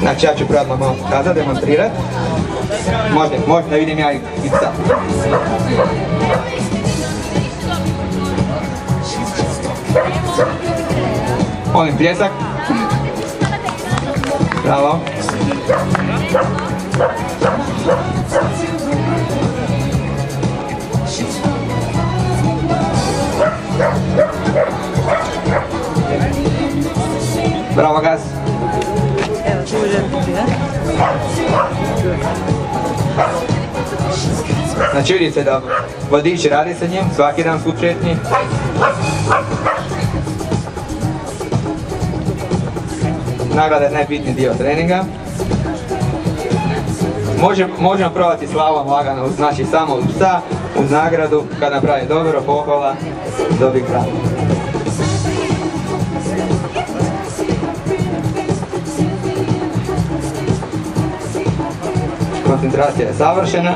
Znači ja ću pravno malo pokazati, demonstrirati. Možete da vidim ja i sad. Molim pljesak. Bravo. Bravo, Gaz. Evo, tu može biti, Znači vidite da vodič radi sa njim, svaki dan su četni. Nagrada je najbitniji dio treninga. Možemo probati slalom lagano, znači samo uz psa, uz nagradu, kad napravi dobro, pohvala, dobi kraj. Koncentracija je savršena.